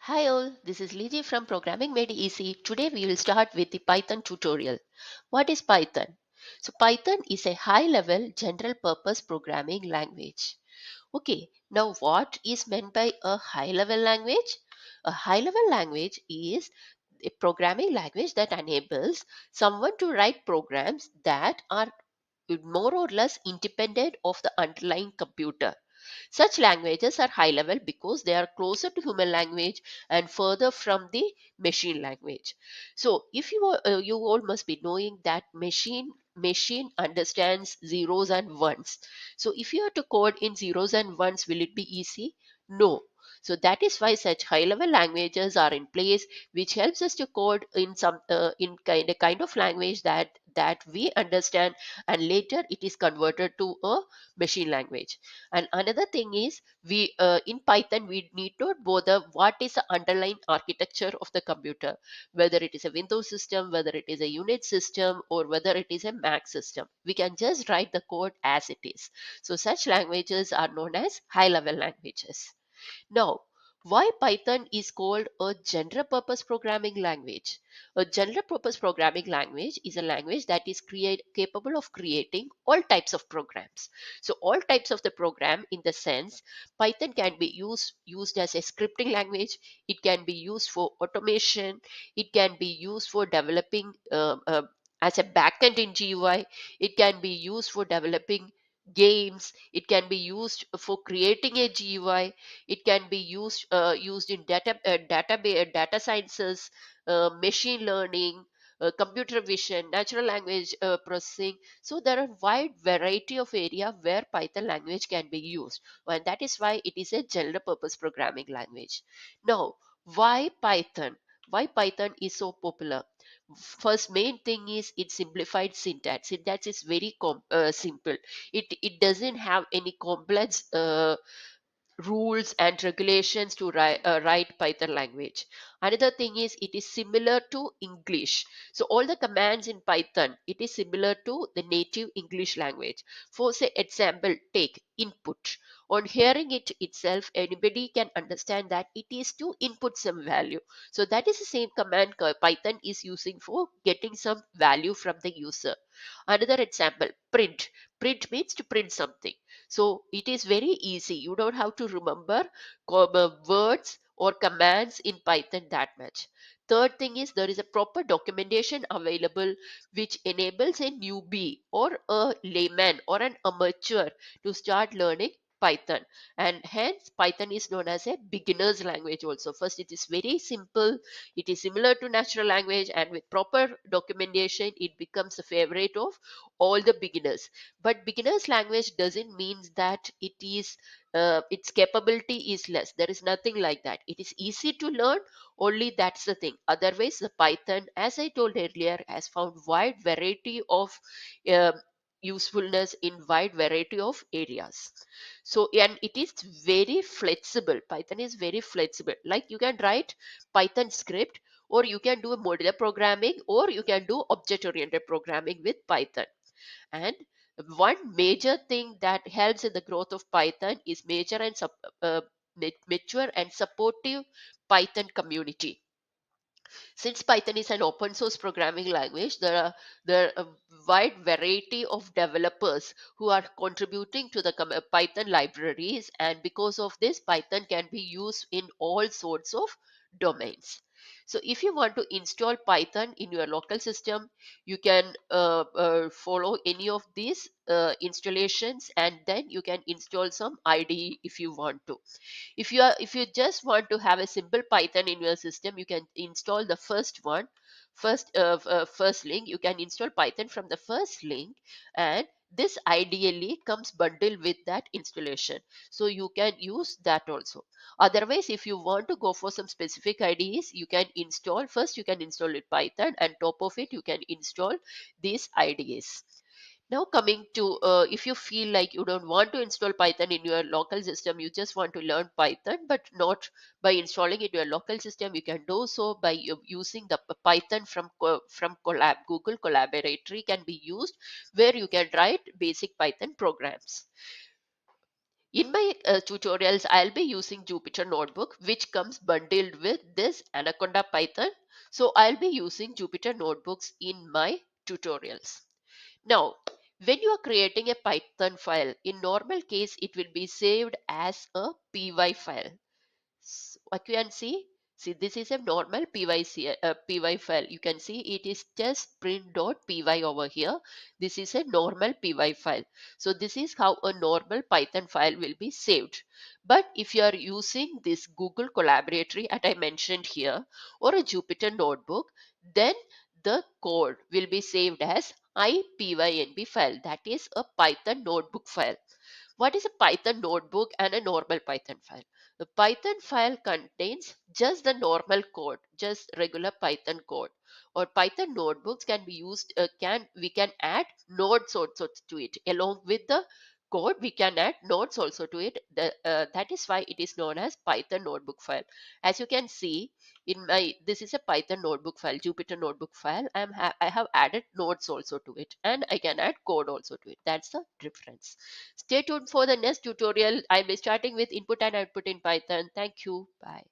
Hi all, this is Liji from Programming Made Easy. Today we will start with the Python tutorial. What is Python? So Python is a high-level general purpose programming language. Okay, now what is meant by a high-level language? A high-level language is a programming language that enables someone to write programs that are more or less independent of the underlying computer. Such languages are high level because they are closer to human language and further from the machine language. So, if you all must be knowing that machine understands zeros and ones. So, if you are to code in zeros and ones, will it be easy? No. So that is why such high level languages are in place, which helps us to code in some in kind of language that we understand, and later it is converted to a machine language. And another thing is, we in Python we need to bother what is the underlying architecture of the computer, whether it is a Windows system, whether it is a Unix system, or whether it is a Mac system. We can just write the code as it is. So such languages are known as high level languages. Now, why Python is called a general purpose programming language? A general purpose programming language is a language that is capable of creating all types of programs. So all types of the program, in the sense, Python can be used as a scripting language. It can be used for automation. It can be used for developing as a backend in GUI. It can be used for developing games. It can be used for creating a GUI. It can be used in data sciences, machine learning, computer vision, natural language processing. So there are wide variety of area where Python language can be used, and that is why it is a general purpose programming language. Now, why Python? Why Python is so popular? First main thing is its simplified syntax. Syntax is very simple. It doesn't have any complex rules and regulations to write Python language. Another thing is it is similar to English. So all the commands in Python, it is similar to the native English language. For say example, take input. On hearing it itself, anybody can understand that it is to input some value. So that is the same command Python is using for getting some value from the user. Another example, print. Print means to print something. So it is very easy. You don't have to remember words or commands in Python that much. Third thing is there is a proper documentation available which enables a newbie or a layman or an amateur to start learning Python. And hence Python is known as a beginner's language also. First, it is very simple. It is similar to natural language, and with proper documentation it becomes a favorite of all the beginners. But beginners language doesn't mean that it is its capability is less. There is nothing like that. It is easy to learn, only that's the thing. Otherwise the Python, as I told earlier, has found wide variety of um usefulness in wide variety of areas. So, and it is very flexible. Python is very flexible. Like you can write Python script, or you can do a modular programming, or you can do object oriented programming with Python. And one major thing that helps in the growth of Python is mature and supportive Python community. Since Python is an open source programming language, there are a wide variety of developers who are contributing to the Python libraries, and because of this, Python can be used in all sorts of domains. So if you want to install Python in your local system, you can follow any of these installations, and then you can install some IDE if you want to. If you just want to have a simple Python in your system, you can install the first link. You can install Python from the first link, and this ideally comes bundled with that installation, so you can use that also. Otherwise, if you want to go for some specific IDEs, you can install it Python, and top of it you can install these IDEs. Now coming to, if you feel like you don't want to install Python in your local system, you just want to learn Python, but not by installing it in your local system, you can do so by using the Python from Google Collaboratory can be used, where you can write basic Python programs. In my tutorials, I'll be using Jupyter Notebook, which comes bundled with this Anaconda Python. So I'll be using Jupyter Notebooks in my tutorials. Now, when you are creating a Python file, in normal case, it will be saved as a py file. What you can see this is a normal py file. You can see it is just print.py over here. This is a normal py file. So this is how a normal Python file will be saved. But if you are using this Google Collaboratory that I mentioned here, or a Jupyter Notebook, then the code will be saved as ipynb file, that is a Python notebook file. What is a Python notebook and a normal Python file? The Python file contains just the normal code, just regular Python code. Or Python notebooks can be used, we can add nodes also to it. Along with the code, we can add nodes also to it. That is why it is known as Python notebook file. As you can see, this is a Python notebook file, Jupyter notebook file. I have added nodes also to it, and I can add code also to it. That's the difference. Stay tuned for the next tutorial. I'll be starting with input and output in Python. Thank you. Bye.